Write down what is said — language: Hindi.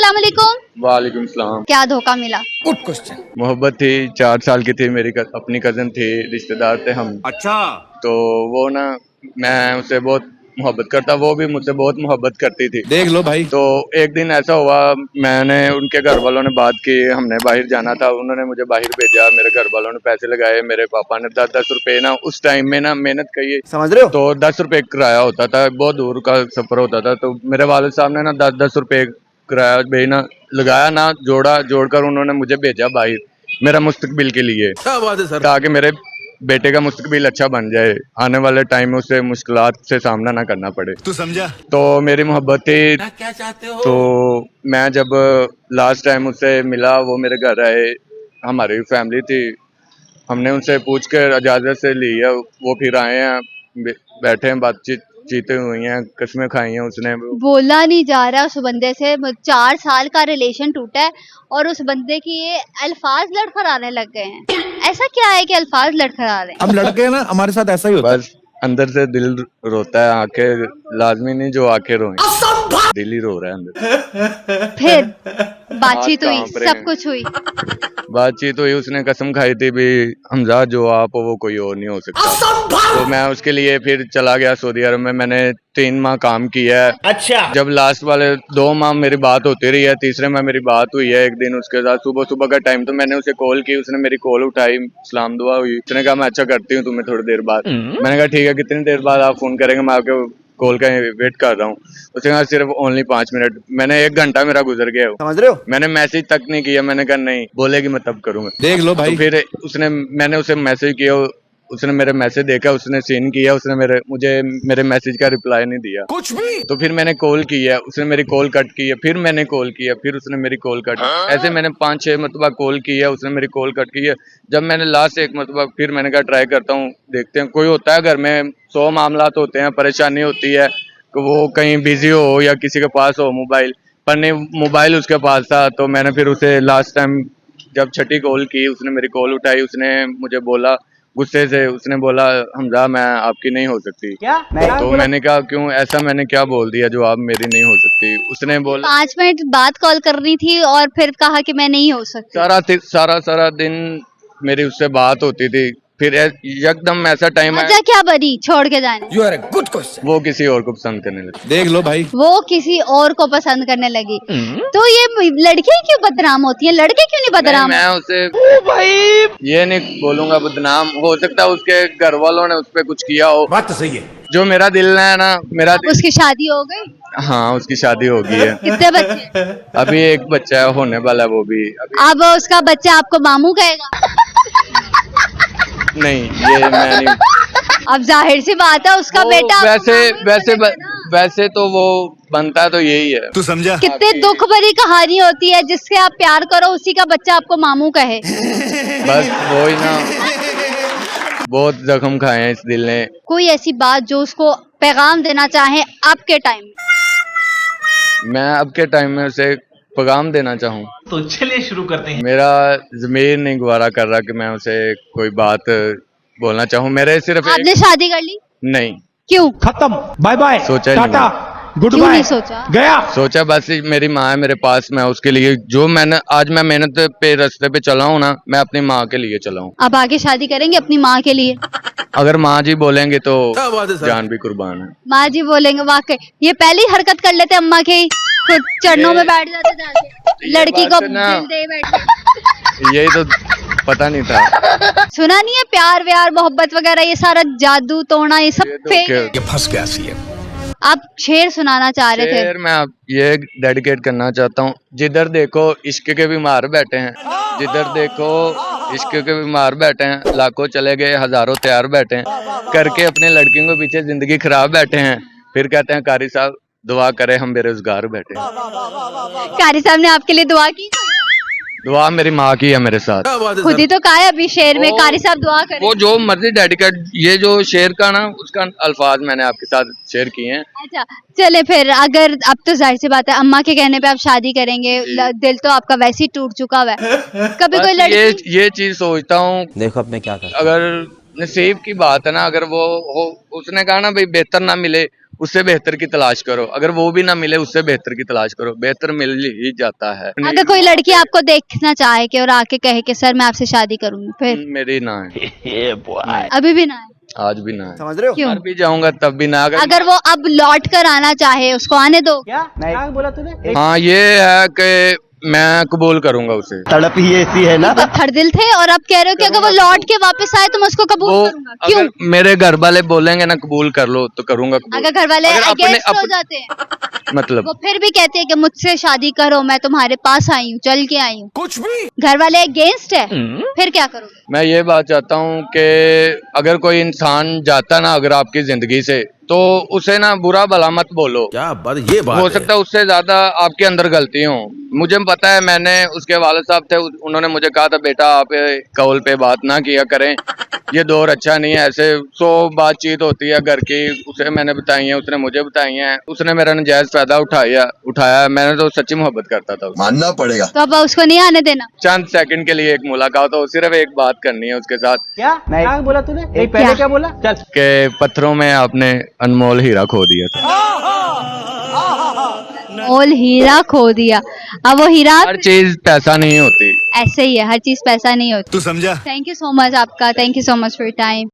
अस्सलाम वालेकुम। वालेकुम सलाम। क्या धोखा मिला? Good question. मोहब्बत थी, 4 साल की थी, मेरी अपनी कजन थी, रिश्तेदार थे हम। अच्छा। तो वो ना, मैं उससे बहुत मोहब्बत करता, वो भी मुझसे बहुत मोहब्बत करती थी। देख लो भाई। तो एक दिन ऐसा हुआ, मैंने उनके घर वालों ने बात की, हमने बाहर जाना था, उन्होंने मुझे बाहर भेजा, मेरे घर वालों ने पैसे लगाए, मेरे पापा ने 10-10 रुपए ना उस टाइम में ना मेहनत की, समझ रहे हो? तो 10 रुपए किराया होता था, बहुत दूर का सफर होता था, तो मेरे वालिद साहब ने ना 10-10 रुपए किराया भेजना लगाया ना, जोड़कर उन्होंने मुझे भेजा बाहर, मेरा मुस्तकबिल के लिए, क्या बात है सर। ताकि मेरे बेटे का मुस्तकबिल अच्छा बन जाए, आने वाले टाइम में उसे मुश्किलात से सामना ना करना पड़े। तू समझा? तो मेरी मोहब्बत थी, क्या चाहते हो? तो मैं जब लास्ट टाइम उससे मिला, वो मेरे घर आए, हमारी फैमिली थी, हमने उनसे पूछ कर इजाज़त से ली है, वो फिर आए हैं, बैठे हैं, बातचीत चीतें हुई हैं, कस्में खाई हैं उसने। बोला नहीं जा रहा उस बंदे से, 4 साल का रिलेशन टूटा है और उस बंदे की ये अल्फाज लड़खड़ाने लग गए हैं। ऐसा क्या है कि अल्फाज लड़खड़ा रहे हैं? हम लड़के हैं ना, हमारे साथ ऐसा ही होता है। बस अंदर से दिल रोता है, आंखें लाजमी नहीं जो आंखें रोएं, दिल ही रो रहा है अंदर। फिर बातचीत हुई, कांप रहे सब हैं। कुछ हुई। बातचीत हुई, उसने कसम खाई थी भी, हमजा जो आप हो वो कोई और नहीं हो सकता। तो मैं उसके लिए फिर चला गया सऊदी अरब में, मैंने 3 माह काम किया है। अच्छा। जब लास्ट वाले 2 माह मेरी बात होती रही है, तीसरे माह मेरी बात हुई है एक दिन उसके साथ, सुबह सुबह का टाइम, तो मैंने उसे कॉल की, उसने मेरी कॉल उठाई, सलाम दुआ हुई, उसने कहा मैं अच्छा करती हूँ तुम्हें थोड़ी देर बाद। मैंने कहा ठीक है, कितनी देर बाद आप फोन करेंगे, मैं आपके कॉल का वेट कर रहा हूँ। उसने कहा सिर्फ ओनली 5 मिनट। मैंने 1 घंटा मेरा गुजर गया, समझ रहे हो? मैंने मैसेज तक नहीं किया, मैंने कहा नहीं, बोलेगी मैं तब करूंगा। देख लो भाई। तो फिर मैंने उसे मैसेज किया, उसने मेरे मैसेज देखा, उसने सीन किया, उसने मुझे मेरे मैसेज का रिप्लाई नहीं दिया कुछ भी। तो फिर मैंने कॉल किया, उसने मेरी कॉल कट की है, फिर मैंने कॉल किया, फिर उसने मेरी कॉल कट, ऐसे मैंने 5-6 मरतबा कॉल की है, उसने मेरी कॉल कट की है। जब मैंने लास्ट एक मरतबा फिर मैंने कहा ट्राई करता हूँ, देखते हैं, कोई होता है घर में 100 मामलात होते हैं, परेशानी होती है कि वो कहीं बिजी हो या किसी के पास हो मोबाइल, पर नहीं मोबाइल उसके पास था। तो मैंने फिर उसे लास्ट टाइम जब छठी कॉल की, उसने मेरी कॉल उठाई, उसने मुझे बोला गुस्से से, उसने बोला हमजा मैं आपकी नहीं हो सकती। क्या? तो मैंने कहा क्यों, ऐसा मैंने क्या बोल दिया जो आप मेरी नहीं हो सकती? उसने बोला 5 मिनट बाद कॉल करनी थी और फिर कहा कि मैं नहीं हो सकती। सारा दिन मेरी उससे बात होती थी, फिर एकदम ऐसा टाइम है, वजह क्या बनी छोड़ के जाने? You are a good question. वो किसी और को पसंद करने लगी। देख लो भाई। वो किसी और को पसंद करने लगी। तो ये लड़कियां क्यों बदनाम होती हैं, लड़के क्यों नहीं बदनाम? मैं उसे ये नहीं बोलूंगा बदनाम, हो सकता है उसके घर वालों ने उस पर कुछ किया हो। बात तो सही है। जो मेरा दिल है ना, उसकी शादी हो गई? हाँ उसकी शादी हो गई है। कितने बच्चे? अभी एक बच्चा है, होने वाला है वो भी अभी। अब उसका बच्चा आपको मामू कहेगा? नहीं ये मैं नहीं। अब जाहिर सी बात है उसका वो बेटा आपको वैसे मामू ही वैसे कहेगा ना। वैसे तो वो बनता तो यही है। तू समझा? कितने दुख भरी कहानी होती है, जिससे आप प्यार करो उसी का बच्चा आपको मामू कहे। बस वो ही ना, बहुत जख्म खाए हैं इस दिल ने। कोई ऐसी बात जो उसको पैगाम देना चाहे आपके टाइम में? मैं अब के टाइम में उसे पैगाम देना चाहूँ तो चलिए शुरू करते हैं। मेरा ज़मीर नहीं गवारा कर रहा कि मैं उसे कोई बात बोलना चाहूँ। मेरे सिर्फ आपने शादी कर ली? नहीं क्यों? खत्म, बाय बाय, सोचा ही नहीं। टाटा, गुड क्यों बाय। नहीं सोचा? गया। सोचा बस मेरी माँ है मेरे पास, मैं उसके लिए जो मैंने आज मैं मेहनत पे रास्ते पे चला हूँ ना, मैं अपनी माँ के लिए चला हूँ। अब आगे शादी करेंगे अपनी माँ के लिए? अगर माँ जी बोलेंगे तो क्या बात है सर। जान भी कुर्बान है। माँ जी बोलेंगे, वाकई ये पहली हरकत कर लेते अम्मा के, खुद चरणों में बैठ जाते जाके, लड़की को बात ना- दिल दे बैठे। यही तो पता नहीं था। सुना नहीं है प्यार व्यार मोहब्बत वगैरह ये सारा जादू टोना ये सब ये तो फेक है। ये फंस गया सी है। आप शेर सुनाना चाह रहे थे? शेर मैं आप ये डेडिकेट करना चाहता हूँ। जिधर देखो इश्क के बीमार बैठे हैं, जिधर देखो इश्क के बीमार बैठे हैं, लाखों चले गए हजारों तैयार बैठे हैं, करके अपने लड़कियों के पीछे जिंदगी खराब बैठे हैं, फिर कहते हैं कारी साहब दुआ करे हम बेरोजगार बैठे हैं। कारी साहब ने आपके लिए दुआ की? दुआ मेरी माँ की है मेरे साथ। क्या बात है खुद सर। ही तो कहा है अभी शेर में, वो- कारी साहब दुआ करें। वो जो मर्जी डेडिकेट, ये जो शेर का ना उसका अल्फाज मैंने आपके साथ शेयर किए हैं। अच्छा चले फिर, अगर अब तो जाहिर सी बात है अम्मा के कहने पे आप शादी करेंगे, दिल तो आपका वैसे ही टूट चुका हुआ है, कभी कोई बस लड़की ये चीज सोचता हूँ, देखो अब मैं क्या कर अगर नसीब की बात है ना, अगर वो हो, उसने कहा ना भाई बेहतर ना मिले, उससे बेहतर की तलाश करो, अगर वो भी ना मिले उससे बेहतर की तलाश करो, बेहतर मिल ही जाता है। अगर कोई लड़की आपको देखना चाहे कि और आके कहे कि सर मैं आपसे शादी करूंगी, फिर मेरी ना है, अभी भी ना है? आज भी ना है, समझ रहे हो? क्यों? मर भी जाऊंगा तब भी ना। अगर वो अब लौट कर आना चाहे, उसको आने दो। हाँ ये है कि मैं कबूल करूंगा उसे। तड़प ही ऐसी है ना। आप थर्ड दिल थे और अब कह रहे हो कि अगर वो लौट के वापस आए तो मैं उसको कबूल वो करूंगा, क्यों? अगर मेरे घर वाले बोलेंगे ना कबूल कर लो तो करूंगा कबूल। अगर घर वाले अगर अपने- अगेंस्ट हो अप- जाते हैं, मतलब वो फिर भी कहते हैं कि मुझसे शादी करो, मैं तुम्हारे पास आई हूँ, चल के आई हूँ, कुछ भी घर वाले अगेंस्ट है, फिर क्या करोगे? मैं ये बात चाहता हूँ कि अगर कोई इंसान जाता ना अगर आपकी जिंदगी से, तो उसे ना बुरा भला मत बोलो। क्या बात, ये बात हो सकता है उससे ज्यादा आपके अंदर गलती हो। मुझे पता है, मैंने उसके वालिद साहब थे, उन्होंने मुझे कहा था बेटा आप कॉल पे बात ना किया करें, ये दौर अच्छा नहीं है, ऐसे 100 बातचीत होती है घर की। उसे मैंने बताई है, उसने मुझे बताई है, उसने मेरा नाजायज फायदा उठाया। मैंने तो सच्ची मोहब्बत करता था उससे। मानना पड़ेगा। तो अब उसको नहीं आने देना? चंद सेकंड के लिए एक मुलाकात हो, सिर्फ एक बात करनी है उसके साथ क्या बोला तूने? पहले क्या बोला? चल। कि पत्थरों में आपने अनमोल हीरा खो दिया था। मोल हीरा खो दिया। अब वो हीरा हर चीज पैसा नहीं होती। ऐसे ही है, हर चीज पैसा नहीं होती। तू समझा? थैंक यू सो मच आपका, thank you so much for time.